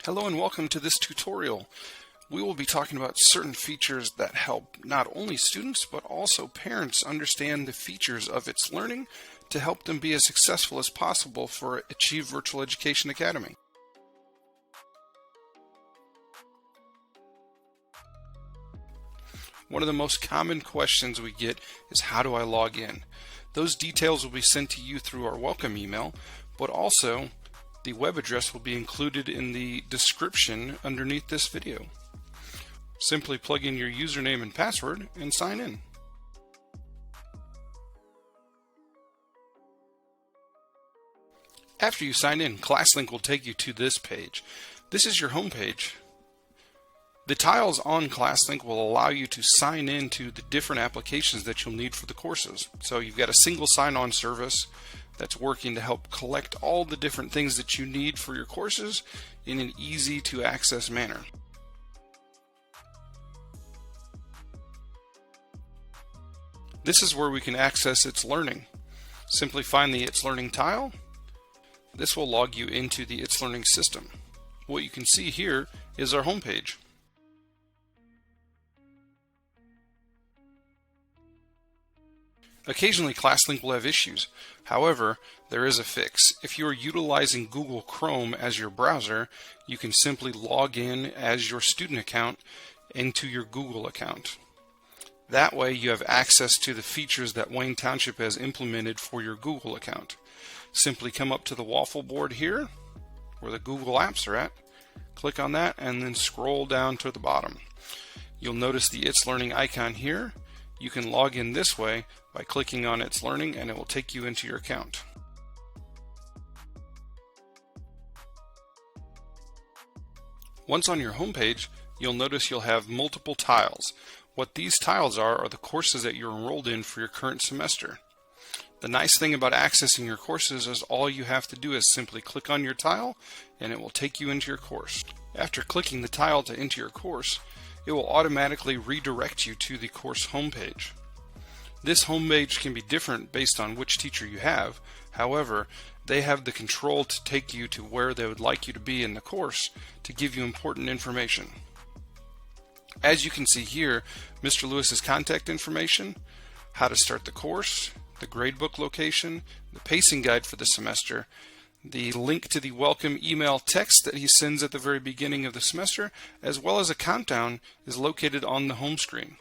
Hello and welcome to this tutorial. We will be talking about certain features that help not only students but also parents understand the features of itsLearning to help them be as successful as possible for Achieve Virtual Education Academy. One of the most common questions we get is, how do I log in? Those details will be sent to you through our welcome email, but also the web address will be included in the description underneath this video. Simply plug in your username and password and sign in. After you sign in, ClassLink will take you to this page. This is your home page. The tiles on ClassLink will allow you to sign in to the different applications that you'll need for the courses. So you've got a single sign-on service that's working to help collect all the different things that you need for your courses in an easy to access manner. This is where we can access itsLearning. Simply find the itsLearning tile. This will log you into the itsLearning system. What you can see here is our home page. Occasionally ClassLink will have issues. However, there is a fix. If you are utilizing Google Chrome as your browser, you can simply log in as your student account into your Google account. That way you have access to the features that Wayne Township has implemented for your Google account. Simply come up to the waffle board here where the Google apps are at, click on that, and then scroll down to the bottom. You'll notice the itsLearning icon here. You can log in this way by clicking on itsLearning, and it will take you into your account. Once on your home page, you'll notice you'll have multiple tiles. What these tiles are the courses that you're enrolled in for your current semester. The nice thing about accessing your courses is all you have to do is simply click on your tile and it will take you into your course. After clicking the tile to enter your course, it will automatically redirect you to the course homepage. This homepage can be different based on which teacher you have. However, they have the control to take you to where they would like you to be in the course to give you important information. As you can see here, Mr. Lewis's contact information, how to start the course, the gradebook location, the pacing guide for the semester, the link to the welcome email text that he sends at the very beginning of the semester, as well as a countdown, is located on the home screen.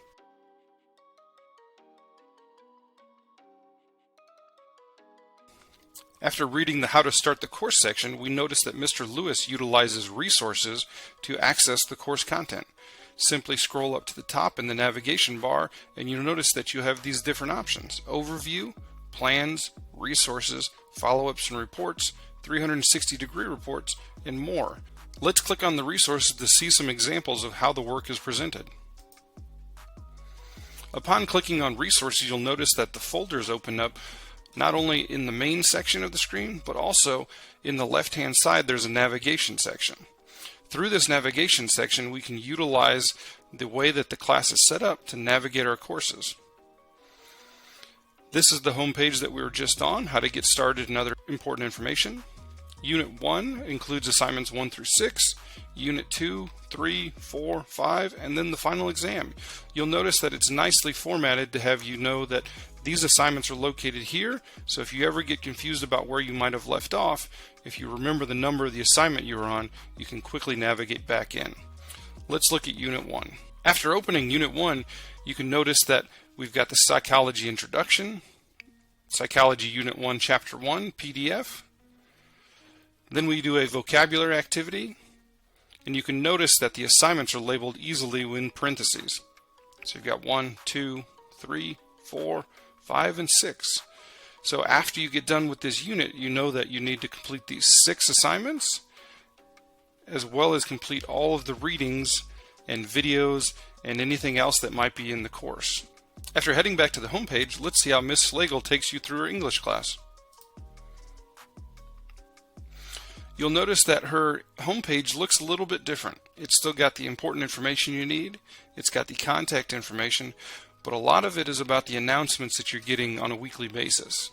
After reading the How to Start the Course section, we notice that Mr. Lewis utilizes resources to access the course content. Simply scroll up to the top in the navigation bar and you'll notice that you have these different options: Overview, Plans, Resources, Follow-ups and Reports, 360-degree reports, and more. Let's click on the resources to see some examples of how the work is presented. Upon clicking on resources, you'll notice that the folders open up not only in the main section of the screen, but also in the left-hand side there's a navigation section. Through this navigation section, we can utilize the way that the class is set up to navigate our courses. This is the home page that we were just on, how to get started and other important information. Unit 1 includes assignments 1 through 6, Unit 2, 3, 4, 5, and then the final exam. You'll notice that it's nicely formatted to have you know that these assignments are located here, so if you ever get confused about where you might have left off, if you remember the number of the assignment you were on, you can quickly navigate back in. Let's look at Unit 1. After opening Unit 1, you can notice that we've got the Psychology Introduction, Psychology Unit 1, Chapter 1, PDF. Then we do a vocabulary activity, and you can notice that the assignments are labeled easily in parentheses. So you've got 1, 2, 3, 4, 5, and 6. So after you get done with this unit, you know that you need to complete these 6 assignments, as well as complete all of the readings and videos and anything else that might be in the course. After heading back to the home page, let's see how Miss Slagle takes you through her English class. You'll notice that her homepage looks a little bit different. It's still got the important information you need. It's got the contact information, but a lot of it is about the announcements that you're getting on a weekly basis.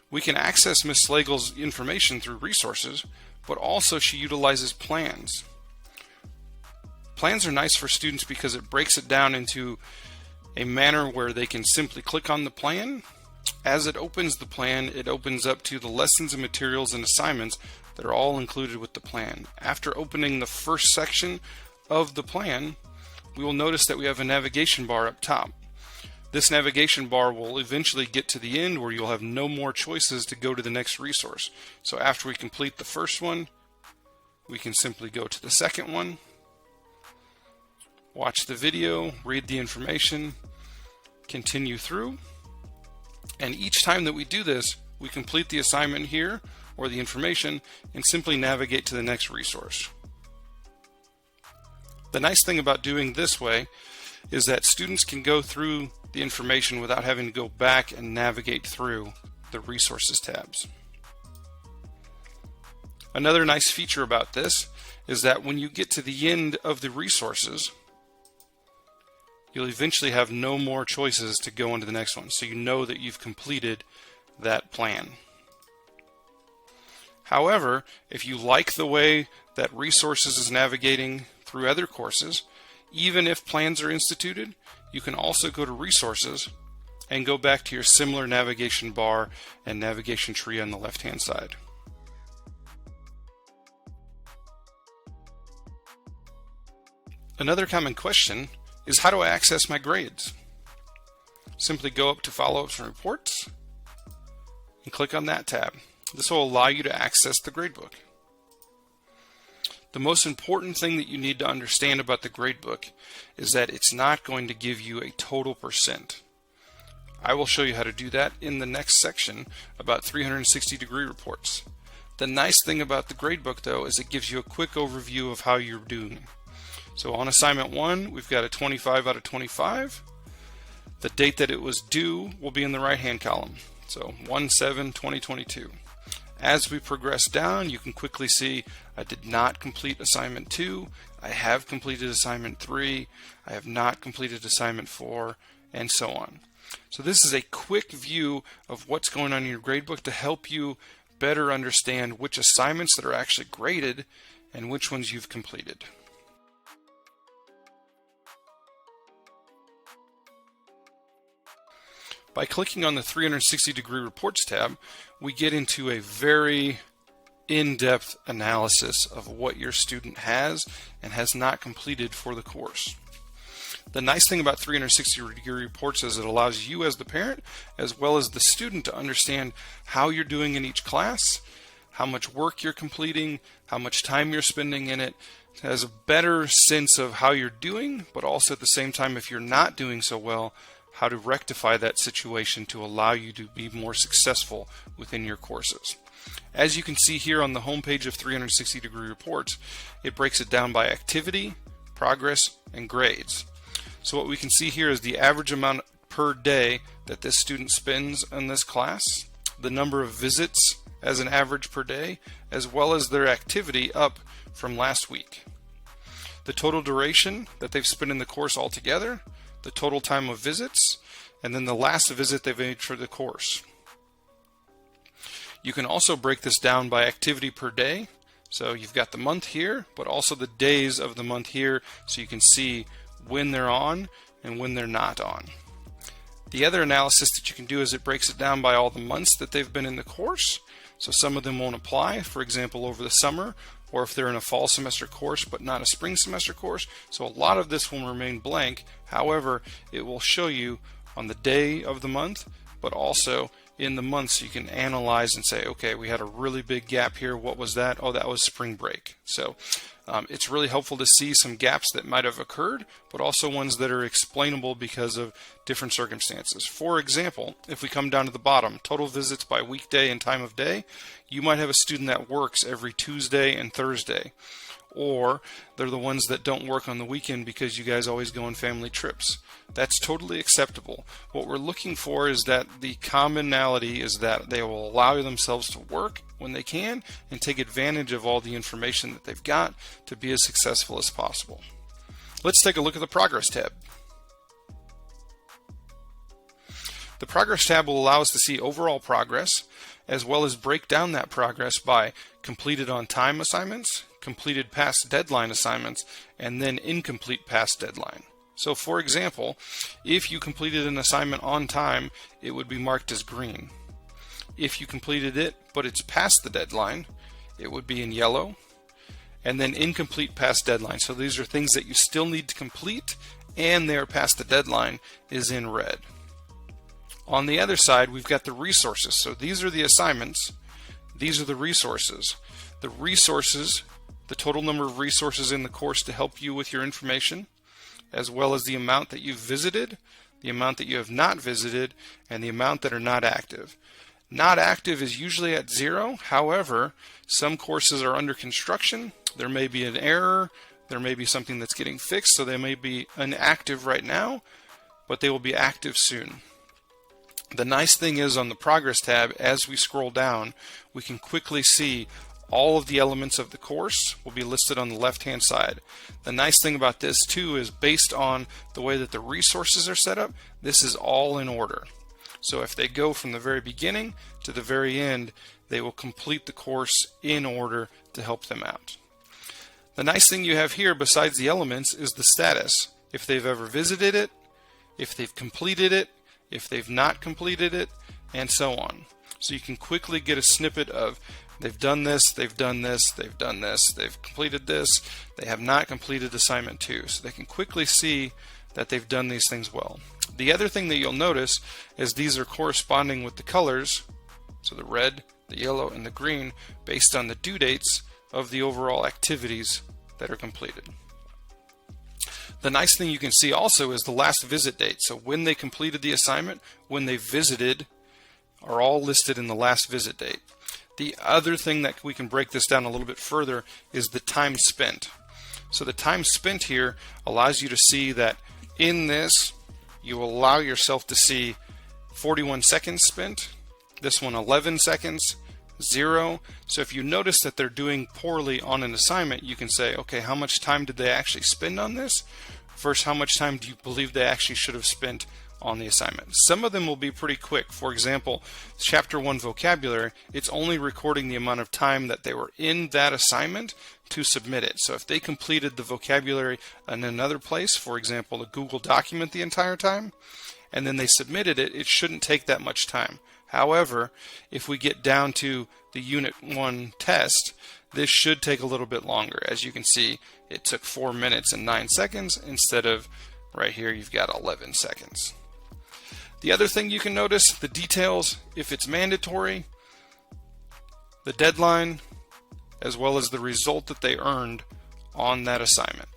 We can access Ms. Slagle's information through resources, but also she utilizes plans. Plans are nice for students because it breaks it down into a manner where they can simply click on the plan. As it opens the plan, it opens up to the lessons and materials and assignments that are all included with the plan. After opening the first section of the plan, we will notice that we have a navigation bar up top. This navigation bar will eventually get to the end where you'll have no more choices to go to the next resource. So after we complete the first one, we can simply go to the second one, watch the video, read the information, continue through. And each time that we do this, we complete the assignment here or the information and simply navigate to the next resource. The nice thing about doing this way is that students can go through the information without having to go back and navigate through the resources tabs. Another nice feature about this is that when you get to the end of the resources, you'll eventually have no more choices to go into the next one, so you know that you've completed that plan. However, if you like the way that resources is navigating through other courses, even if plans are instituted, you can also go to resources and go back to your similar navigation bar and navigation tree on the left-hand side. Another common question is, how do I access my grades? Simply go up to Follow-ups and Reports and click on that tab. This will allow you to access the gradebook. The most important thing that you need to understand about the gradebook is that it's not going to give you a total percent. I will show you how to do that in the next section about 360-degree reports. The nice thing about the gradebook, though, is it gives you a quick overview of how you're doing. So on assignment 1, we've got a 25 out of 25. The date that it was due will be in the right-hand column. So 1/7/2022. As we progress down, you can quickly see I did not complete assignment 2, I have completed assignment 3, I have not completed assignment 4, and so on. So this is a quick view of what's going on in your gradebook to help you better understand which assignments that are actually graded and which ones you've completed. By clicking on the 360-degree reports tab, we get into a very in-depth analysis of what your student has and has not completed for the course. The nice thing about 360-degree reports is it allows you as the parent as well as the student to understand how you're doing in each class, how much work you're completing, how much time you're spending in it. It has a better sense of how you're doing, but also at the same time, if you're not doing so well, how to rectify that situation to allow you to be more successful within your courses. As you can see here on the home page of 360-degree reports, it breaks it down by activity, progress, and grades. So what we can see here is the average amount per day that this student spends in this class, the number of visits as an average per day, as well as their activity up from last week. The total duration that they've spent in the course altogether, the total time of visits, and then the last visit they've made for the course. You can also break this down by activity per day. So you've got the month here, but also the days of the month here, so you can see when they're on and when they're not on. The other analysis that you can do is it breaks it down by all the months that they've been in the course. So some of them won't apply, for example, over the summer, or if they're in a fall semester course but not a spring semester course. So a lot of this will remain blank. However, it will show you on the day of the month, but also in the month, so you can analyze and say, okay, we had a really big gap here. What was that? Oh, that was spring break. So it's really helpful to see some gaps that might have occurred, but also ones that are explainable because of different circumstances. For example, if we come down to the bottom, total visits by weekday and time of day, you might have a student that works every Tuesday and Thursday, or they're the ones that don't work on the weekend because you guys always go on family trips. That's totally acceptable. What we're looking for is that the commonality is that they will allow themselves to work when they can and take advantage of all the information that they've got to be as successful as possible. Let's take a look at the Progress tab. The Progress tab will allow us to see overall progress, as well as break down that progress by completed on time assignments, completed past deadline assignments, and then incomplete past deadline. So for example, if you completed an assignment on time, it would be marked as green. If you completed it, but it's past the deadline, it would be in yellow. And then incomplete past deadline. So these are things that you still need to complete and they're past the deadline, is in red. On the other side, we've got the resources. So these are the assignments. These are the resources. The resources, the total number of resources in the course to help you with your information, as well as the amount that you've visited, the amount that you have not visited, and the amount that are not active. Not active is usually at 0. However, some courses are under construction. There may be an error. There may be something that's getting fixed, so they may be inactive right now, but they will be active soon. The nice thing is on the Progress tab, as we scroll down, we can quickly see all of the elements of the course will be listed on the left-hand side. The nice thing about this too is based on the way that the resources are set up, this is all in order. So if they go from the very beginning to the very end, they will complete the course in order to help them out. The nice thing you have here besides the elements is the status. If they've ever visited it, if they've completed it, if they've not completed it, and so on. So you can quickly get a snippet of they've done this, they've done this, they've done this, they've completed this, they have not completed assignment 2. So they can quickly see that they've done these things well. The other thing that you'll notice is these are corresponding with the colors, so the red, the yellow, and the green, based on the due dates of the overall activities that are completed. The nice thing you can see also is the last visit date. So when they completed the assignment, when they visited, are all listed in the last visit date. The other thing that we can break this down a little bit further is the time spent. So the time spent here allows you to see that in this, you will allow yourself to see 41 seconds spent, this one 11 seconds, 0. So if you notice that they're doing poorly on an assignment, you can say, okay, how much time did they actually spend on this versus how much time do you believe they actually should have spent on the assignment. Some of them will be pretty quick. For example, chapter 1 vocabulary, it's only recording the amount of time that they were in that assignment to submit it. So if they completed the vocabulary in another place, for example, a Google document the entire time, and then they submitted it, it shouldn't take that much time. However, if we get down to the Unit 1 test, this should take a little bit longer. As you can see, it took 4 minutes and 9 seconds instead of right here you've got 11 seconds. The other thing you can notice, the details, if it's mandatory, the deadline, as well as the result that they earned on that assignment.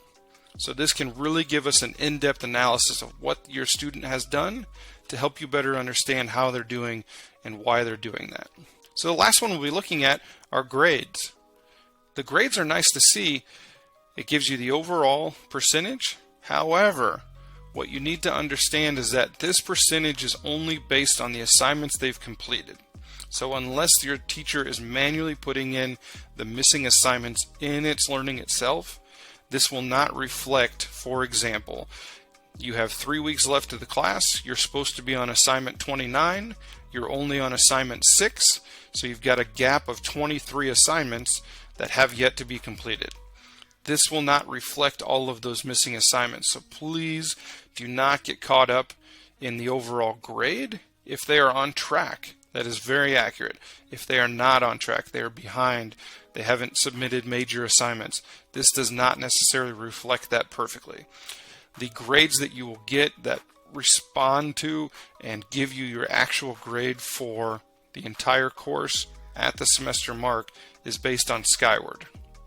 So this can really give us an in-depth analysis of what your student has done to help you better understand how they're doing and why they're doing that. So the last one we'll be looking at are grades. The grades are nice to see. It gives you the overall percentage. However, what you need to understand is that this percentage is only based on the assignments they've completed. So unless your teacher is manually putting in the missing assignments in itsLearning itself, this will not reflect, for example, you have 3 weeks left of the class, you're supposed to be on assignment 29, you're only on assignment 6, so you've got a gap of 23 assignments that have yet to be completed. This will not reflect all of those missing assignments, so please do not get caught up in the overall grade. If they are on track, that is very accurate. If they are not on track, they are behind, they haven't submitted major assignments, this does not necessarily reflect that perfectly. The grades that you will get that respond to and give you your actual grade for the entire course at the semester mark is based on Skyward.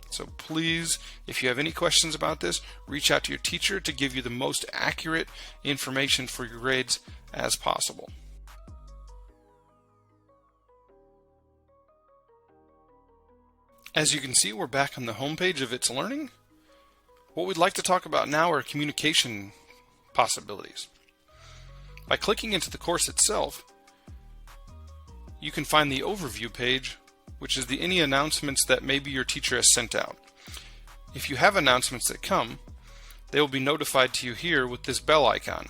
So please, if you have any questions about this, reach out to your teacher to give you the most accurate information for your grades as possible. As you can see, we're back on the home page of itsLearning. What we'd like to talk about now are communication possibilities. By clicking into the course itself, you can find the overview page, which is any announcements that maybe your teacher has sent out. If you have announcements that come, they will be notified to you here with this bell icon.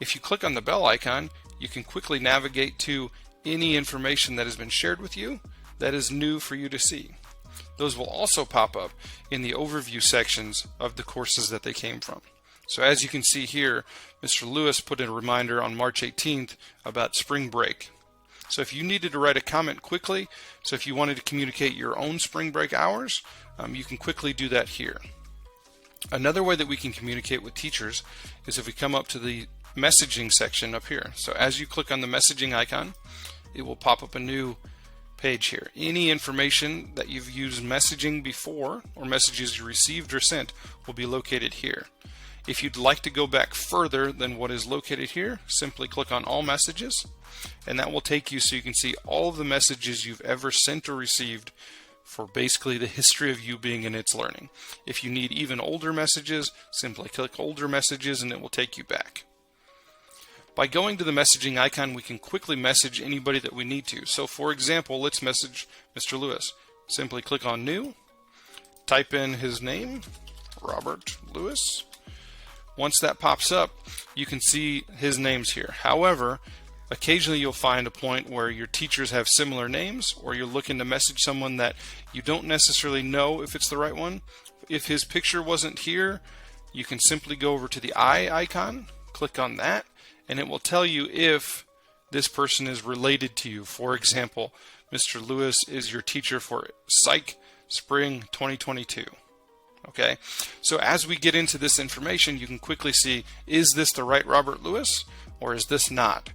If you click on the bell icon, you can quickly navigate to any information that has been shared with you that is new for you to see. those will also pop up in the overview sections of the courses that they came from. So as you can see here, Mr. Lewis put in a reminder on March 18th about spring break. So if you needed to write a comment quickly, so if you wanted to communicate your own spring break hours, you can quickly do that here. Another way that we can communicate with teachers is if we come up to the messaging section up here. So as you click on the messaging icon, it will pop up a new page here. Any information that you've used messaging before or messages you received or sent will be located here. If you'd like to go back further than what is located here, simply click on all messages, and that will take you so you can see all of the messages you've ever sent or received for basically the history of you being in itsLearning. If you need even older messages, simply click older messages and it will take you back. By going to the messaging icon, we can quickly message anybody that we need to. So for example, let's message Mr. Lewis. Simply click on New, type in his name, Robert Lewis. Once that pops up, you can see his names here. However, occasionally you'll find a point where your teachers have similar names, or you're looking to message someone that you don't necessarily know if it's the right one. If his picture wasn't here, you can simply go over to the eye icon, click on that, and it will tell you if this person is related to you. For example, Mr. Lewis is your teacher for Psych Spring 2022. Okay, so as we get into this information, you can quickly see, is this the right Robert Lewis or is this not?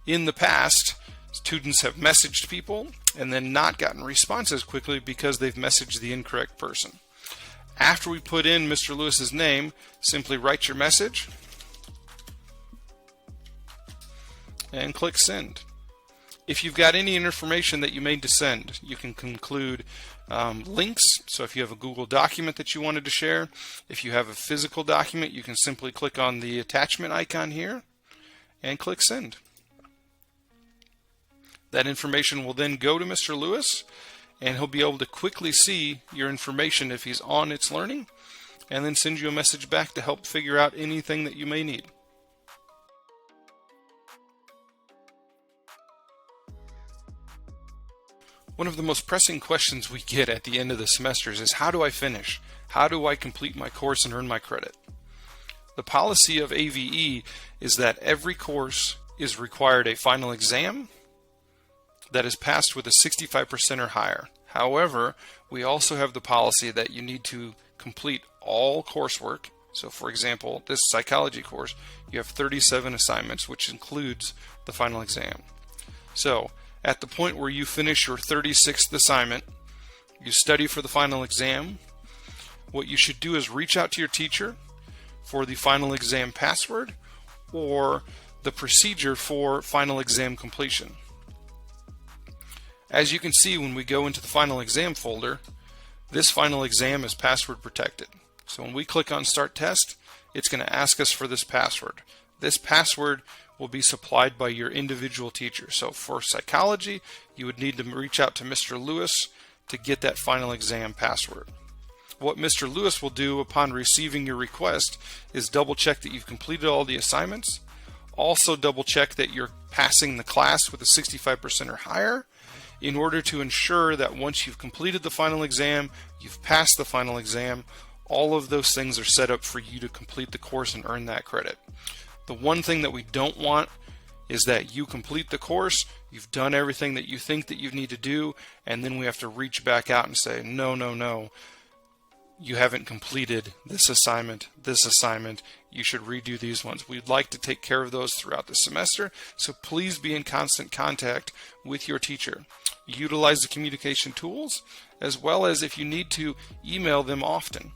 In the past, students have messaged people and then not gotten responses quickly because they've messaged the incorrect person. After we put in Mr. Lewis's name, simply write your message and click send. If you've got any information that you made to send, you can include links. So if you have a Google document that you wanted to share, if you have a physical document, you can simply click on the attachment icon here and click send. That information will then go to Mr. Lewis, and he'll be able to quickly see your information if he's on itsLearning, and then send you a message back to help figure out anything that you may need. One of the most pressing questions we get at the end of the semesters is, how do I finish? How do I complete my course and earn my credit? The policy of AVE is that every course is required a final exam that is passed with a 65% or higher. However, we also have the policy that you need to complete all coursework. So for example, this psychology course, you have 37 assignments, which includes the final exam. So at the point where you finish your 36th assignment, you study for the final exam, what you should do is reach out to your teacher for the final exam password or the procedure for final exam completion. As you can see, when we go into the final exam folder, this final exam is password protected. So when we click on Start Test, it's going to ask us for this password. This password will be supplied by your individual teacher. So for psychology, you would need to reach out to Mr. Lewis to get that final exam password. What Mr. Lewis will do upon receiving your request is double check that you've completed all the assignments. Also double check that you're passing the class with a 65% or higher, in order to ensure that once you've completed the final exam, you've passed the final exam, all of those things are set up for you to complete the course and earn that credit. The one thing that we don't want is that you complete the course, you've done everything that you think that you need to do, and then we have to reach back out and say, no, you haven't completed this assignment, you should redo these ones. We'd like to take care of those throughout the semester, so please be in constant contact with your teacher. Utilize the communication tools, as well as if you need to, email them often.